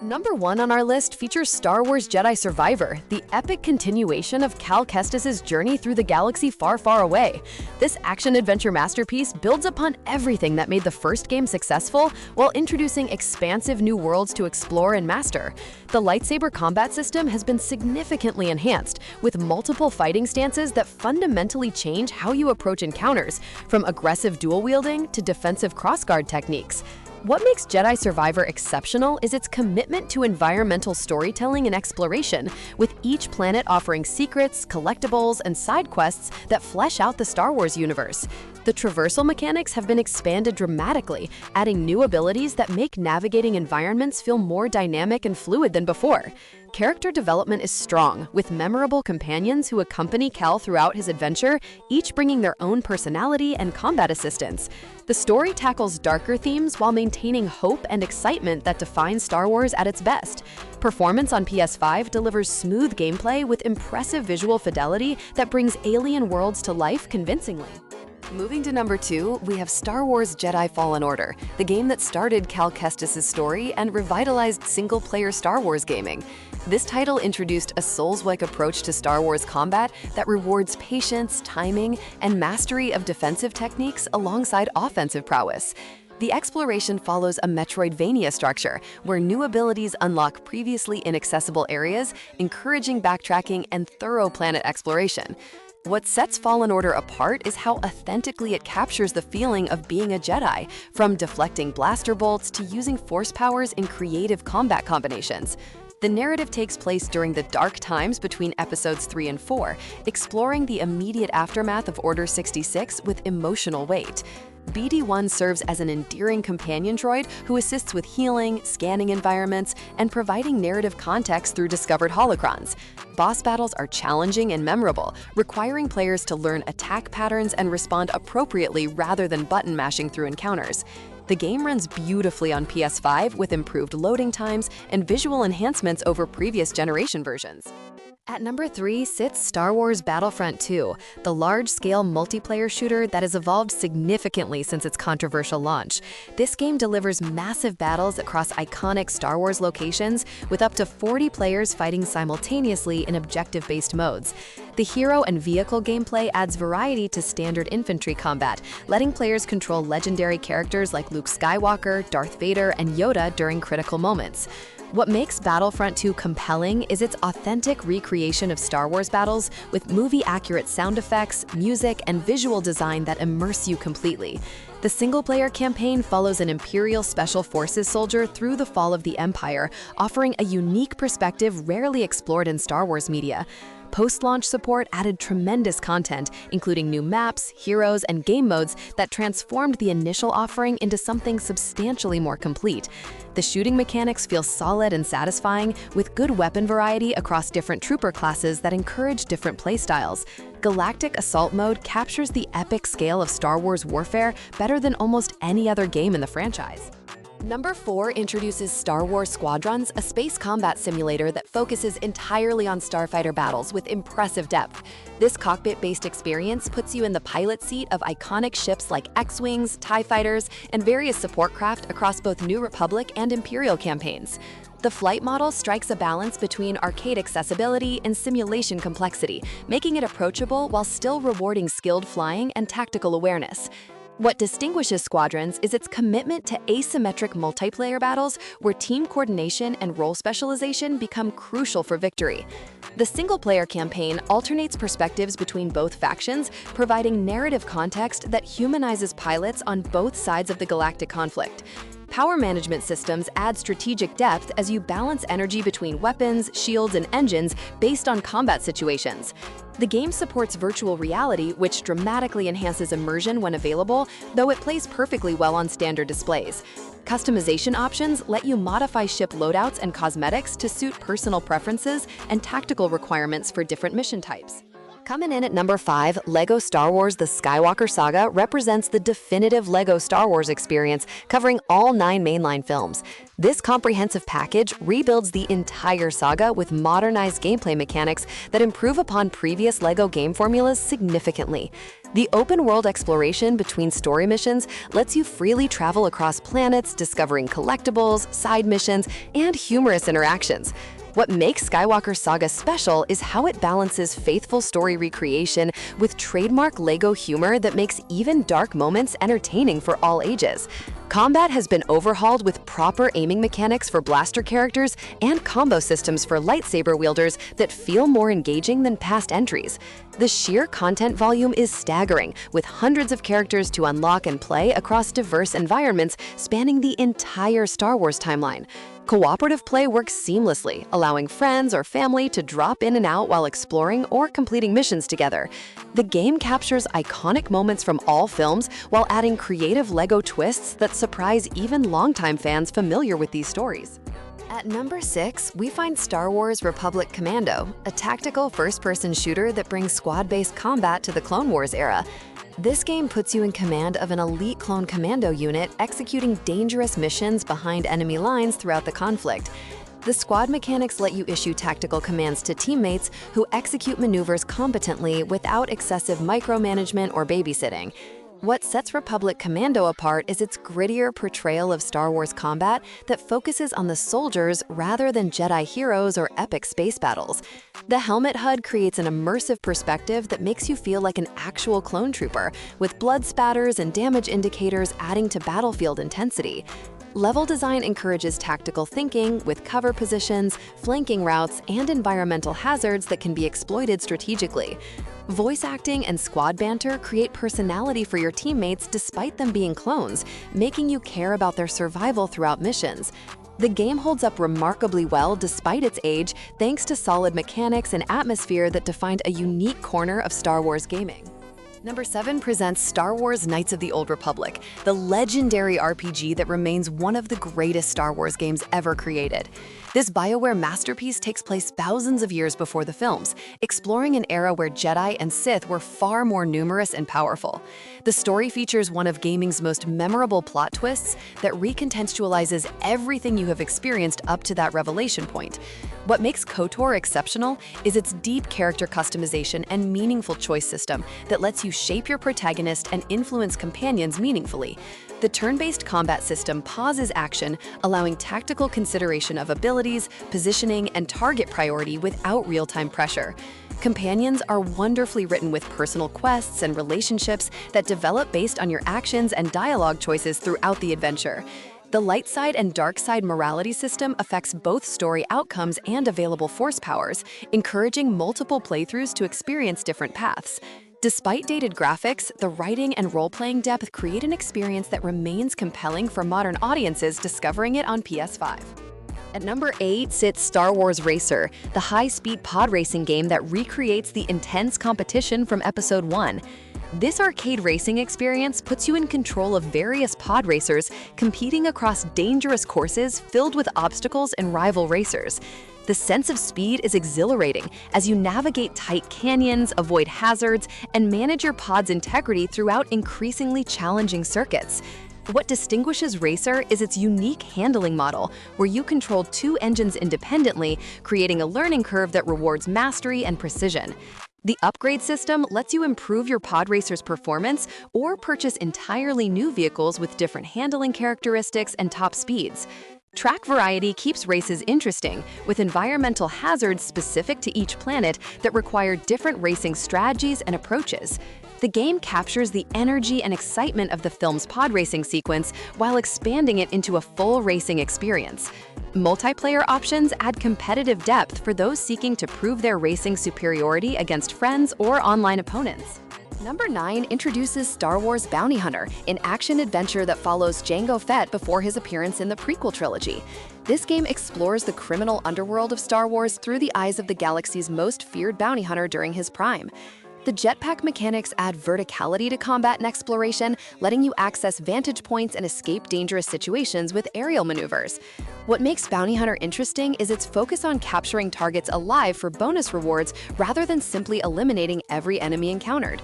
Number 1 on our list features Star Wars Jedi Survivor, the epic continuation of Cal Kestis' journey through the galaxy far, far away. This action-adventure masterpiece builds upon everything that made the first game successful while introducing expansive new worlds to explore and master. The lightsaber combat system has been significantly enhanced, with multiple fighting stances that fundamentally change how you approach encounters, from aggressive dual-wielding to defensive crossguard techniques. What makes Jedi Survivor exceptional is its commitment to environmental storytelling and exploration, with each planet offering secrets, collectibles, and side quests that flesh out the Star Wars universe. The traversal mechanics have been expanded dramatically, adding new abilities that make navigating environments feel more dynamic and fluid than before. Character development is strong, with memorable companions who accompany Cal throughout his adventure, each bringing their own personality and combat assistance. The story tackles darker themes while maintaining hope and excitement that define Star Wars at its best. Performance on PS5 delivers smooth gameplay with impressive visual fidelity that brings alien worlds to life convincingly. Moving to number 2, we have Star Wars Jedi Fallen Order, the game that started Cal Kestis' story and revitalized single-player Star Wars gaming. This title introduced a Souls-like approach to Star Wars combat that rewards patience, timing, and mastery of defensive techniques alongside offensive prowess. The exploration follows a Metroidvania structure, where new abilities unlock previously inaccessible areas, encouraging backtracking and thorough planet exploration. What sets Fallen Order apart is how authentically it captures the feeling of being a Jedi, from deflecting blaster bolts to using force powers in creative combat combinations. The narrative takes place during the dark times between episodes 3 and 4, exploring the immediate aftermath of Order 66 with emotional weight. BD-1 serves as an endearing companion droid who assists with healing, scanning environments, and providing narrative context through discovered holocrons. Boss battles are challenging and memorable, requiring players to learn attack patterns and respond appropriately rather than button mashing through encounters. The game runs beautifully on PS5 with improved loading times and visual enhancements over previous generation versions. At number 3 sits Star Wars Battlefront 2, the large-scale multiplayer shooter that has evolved significantly since its controversial launch. This game delivers massive battles across iconic Star Wars locations, with up to 40 players fighting simultaneously in objective-based modes. The hero and vehicle gameplay adds variety to standard infantry combat, letting players control legendary characters like Luke Skywalker, Darth Vader, and Yoda during critical moments. What makes Battlefront 2 compelling is its authentic recreation of Star Wars battles, with movie-accurate sound effects, music, and visual design that immerse you completely. The single-player campaign follows an Imperial Special Forces soldier through the fall of the Empire, offering a unique perspective rarely explored in Star Wars media. Post-launch support added tremendous content, including new maps, heroes, and game modes that transformed the initial offering into something substantially more complete. The shooting mechanics feel solid and satisfying, with good weapon variety across different trooper classes that encourage different playstyles. Galactic Assault Mode captures the epic scale of Star Wars warfare better than almost any other game in the franchise. Number 4 introduces Star Wars Squadrons, a space combat simulator that focuses entirely on starfighter battles with impressive depth. This cockpit-based experience puts you in the pilot seat of iconic ships like X-Wings, TIE Fighters, and various support craft across both New Republic and Imperial campaigns. The flight model strikes a balance between arcade accessibility and simulation complexity, making it approachable while still rewarding skilled flying and tactical awareness. What distinguishes Squadrons is its commitment to asymmetric multiplayer battles where team coordination and role specialization become crucial for victory. The single-player campaign alternates perspectives between both factions, providing narrative context that humanizes pilots on both sides of the galactic conflict. Power management systems add strategic depth as you balance energy between weapons, shields, and engines based on combat situations. The game supports virtual reality, which dramatically enhances immersion when available, though it plays perfectly well on standard displays. Customization options let you modify ship loadouts and cosmetics to suit personal preferences and tactical requirements for different mission types. Coming in at number 5, LEGO Star Wars The Skywalker Saga represents the definitive LEGO Star Wars experience, covering all 9 mainline films. This comprehensive package rebuilds the entire saga with modernized gameplay mechanics that improve upon previous LEGO game formulas significantly. The open-world exploration between story missions lets you freely travel across planets, discovering collectibles, side missions, and humorous interactions. What makes Skywalker Saga special is how it balances faithful story recreation with trademark LEGO humor that makes even dark moments entertaining for all ages. Combat has been overhauled with proper aiming mechanics for blaster characters and combo systems for lightsaber wielders that feel more engaging than past entries. The sheer content volume is staggering, with hundreds of characters to unlock and play across diverse environments spanning the entire Star Wars timeline. Cooperative play works seamlessly, allowing friends or family to drop in and out while exploring or completing missions together. The game captures iconic moments from all films while adding creative LEGO twists that surprise even longtime fans familiar with these stories. At number 6, we find Star Wars Republic Commando, a tactical first-person shooter that brings squad-based combat to the Clone Wars era. This game puts you in command of an elite clone commando unit executing dangerous missions behind enemy lines throughout the conflict. The squad mechanics let you issue tactical commands to teammates who execute maneuvers competently without excessive micromanagement or babysitting. What sets Republic Commando apart is its grittier portrayal of Star Wars combat that focuses on the soldiers rather than Jedi heroes or epic space battles. The helmet HUD creates an immersive perspective that makes you feel like an actual clone trooper, with blood spatters and damage indicators adding to battlefield intensity. Level design encourages tactical thinking with cover positions, flanking routes, and environmental hazards that can be exploited strategically. Voice acting and squad banter create personality for your teammates despite them being clones, making you care about their survival throughout missions. The game holds up remarkably well despite its age, thanks to solid mechanics and atmosphere that defined a unique corner of Star Wars gaming. Number 7 presents Star Wars Knights of the Old Republic, the legendary RPG that remains one of the greatest Star Wars games ever created. This BioWare masterpiece takes place thousands of years before the films, exploring an era where Jedi and Sith were far more numerous and powerful. The story features one of gaming's most memorable plot twists that recontextualizes everything you have experienced up to that revelation point. What makes KOTOR exceptional is its deep character customization and meaningful choice system that lets you shape your protagonist and influence companions meaningfully. The turn-based combat system pauses action, allowing tactical consideration of abilities, positioning, and target priority without real-time pressure. Companions are wonderfully written with personal quests and relationships that develop based on your actions and dialogue choices throughout the adventure. The light side and dark side morality system affects both story outcomes and available force powers, encouraging multiple playthroughs to experience different paths. Despite dated graphics, the writing and role-playing depth create an experience that remains compelling for modern audiences discovering it on PS5. At number 8 sits Star Wars Racer, the high-speed pod racing game that recreates the intense competition from Episode 1. This arcade racing experience puts you in control of various pod racers competing across dangerous courses filled with obstacles and rival racers. The sense of speed is exhilarating as you navigate tight canyons, avoid hazards, and manage your pod's integrity throughout increasingly challenging circuits. What distinguishes Racer is its unique handling model, where you control 2 engines independently, creating a learning curve that rewards mastery and precision. The upgrade system lets you improve your pod racer's performance or purchase entirely new vehicles with different handling characteristics and top speeds. Track variety keeps races interesting, with environmental hazards specific to each planet that require different racing strategies and approaches. The game captures the energy and excitement of the film's pod racing sequence while expanding it into a full racing experience. Multiplayer options add competitive depth for those seeking to prove their racing superiority against friends or online opponents. Number 9 introduces Star Wars Bounty Hunter, an action-adventure that follows Jango Fett before his appearance in the prequel trilogy. This game explores the criminal underworld of Star Wars through the eyes of the galaxy's most feared bounty hunter during his prime. The jetpack mechanics add verticality to combat and exploration, letting you access vantage points and escape dangerous situations with aerial maneuvers. What makes Bounty Hunter interesting is its focus on capturing targets alive for bonus rewards rather than simply eliminating every enemy encountered.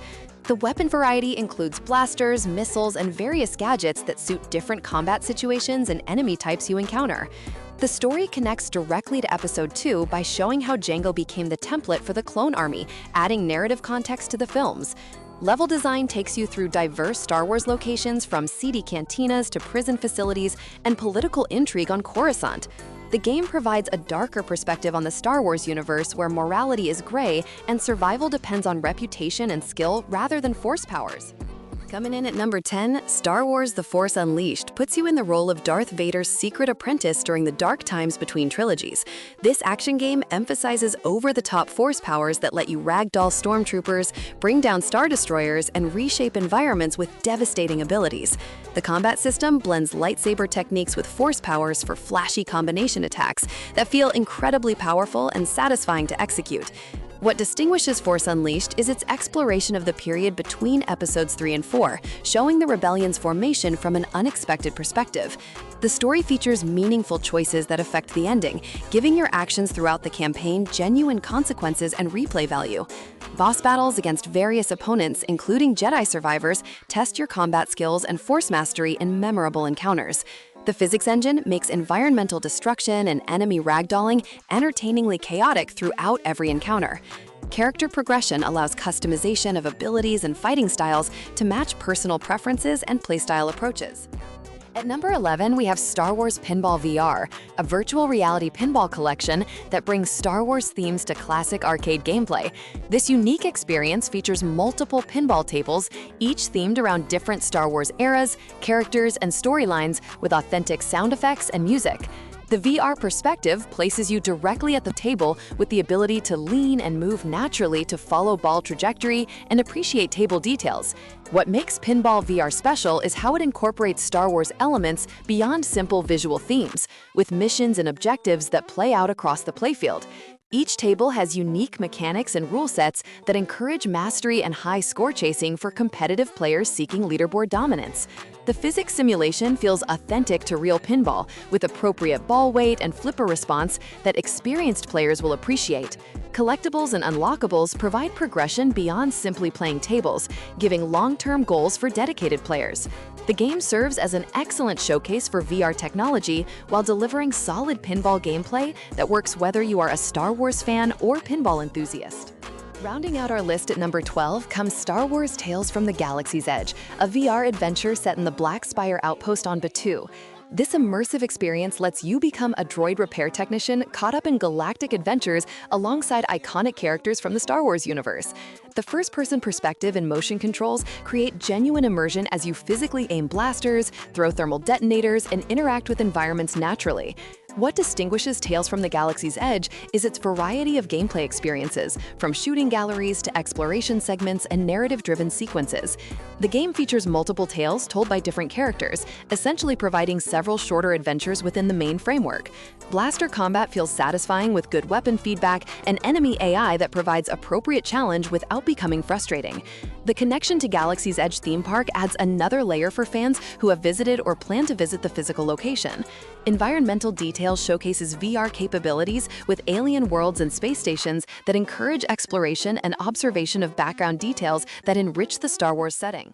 The weapon variety includes blasters, missiles, and various gadgets that suit different combat situations and enemy types you encounter. The story connects directly to Episode 2 by showing how Jango became the template for the clone army, adding narrative context to the films. Level design takes you through diverse Star Wars locations from seedy cantinas to prison facilities and political intrigue on Coruscant. The game provides a darker perspective on the Star Wars universe where morality is gray and survival depends on reputation and skill rather than force powers. Coming in at number 10, Star Wars: The Force Unleashed puts you in the role of Darth Vader's secret apprentice during the dark times between trilogies. This action game emphasizes over-the-top force powers that let you ragdoll stormtroopers, bring down Star Destroyers, and reshape environments with devastating abilities. The combat system blends lightsaber techniques with force powers for flashy combination attacks that feel incredibly powerful and satisfying to execute. What distinguishes Force Unleashed is its exploration of the period between Episodes 3 and 4, showing the rebellion's formation from an unexpected perspective. The story features meaningful choices that affect the ending, giving your actions throughout the campaign genuine consequences and replay value. Boss battles against various opponents, including Jedi survivors, test your combat skills and force mastery in memorable encounters. The physics engine makes environmental destruction and enemy ragdolling entertainingly chaotic throughout every encounter. Character progression allows customization of abilities and fighting styles to match personal preferences and playstyle approaches. At number 11, we have Star Wars Pinball VR, a virtual reality pinball collection that brings Star Wars themes to classic arcade gameplay. This unique experience features multiple pinball tables, each themed around different Star Wars eras, characters, and storylines with authentic sound effects and music. The VR perspective places you directly at the table with the ability to lean and move naturally to follow ball trajectory and appreciate table details. What makes Pinball VR special is how it incorporates Star Wars elements beyond simple visual themes, with missions and objectives that play out across the playfield. Each table has unique mechanics and rule sets that encourage mastery and high score chasing for competitive players seeking leaderboard dominance. The physics simulation feels authentic to real pinball, with appropriate ball weight and flipper response that experienced players will appreciate. Collectibles and unlockables provide progression beyond simply playing tables, giving long-term goals for dedicated players. The game serves as an excellent showcase for VR technology while delivering solid pinball gameplay that works whether you are a Star Wars fan or pinball enthusiast. Rounding out our list at number 12 comes Star Wars Tales from the Galaxy's Edge, a VR adventure set in the Black Spire outpost on Batuu. This immersive experience lets you become a droid repair technician caught up in galactic adventures alongside iconic characters from the Star Wars universe. The first-person perspective and motion controls create genuine immersion as you physically aim blasters, throw thermal detonators, and interact with environments naturally. What distinguishes Tales from the Galaxy's Edge is its variety of gameplay experiences, from shooting galleries to exploration segments and narrative-driven sequences. The game features multiple tales told by different characters, essentially providing several shorter adventures within the main framework. Blaster combat feels satisfying with good weapon feedback and enemy AI that provides appropriate challenge without becoming frustrating. The connection to Galaxy's Edge theme park adds another layer for fans who have visited or plan to visit the physical location. Environmental details showcases VR capabilities with alien worlds and space stations that encourage exploration and observation of background details that enrich the Star Wars setting.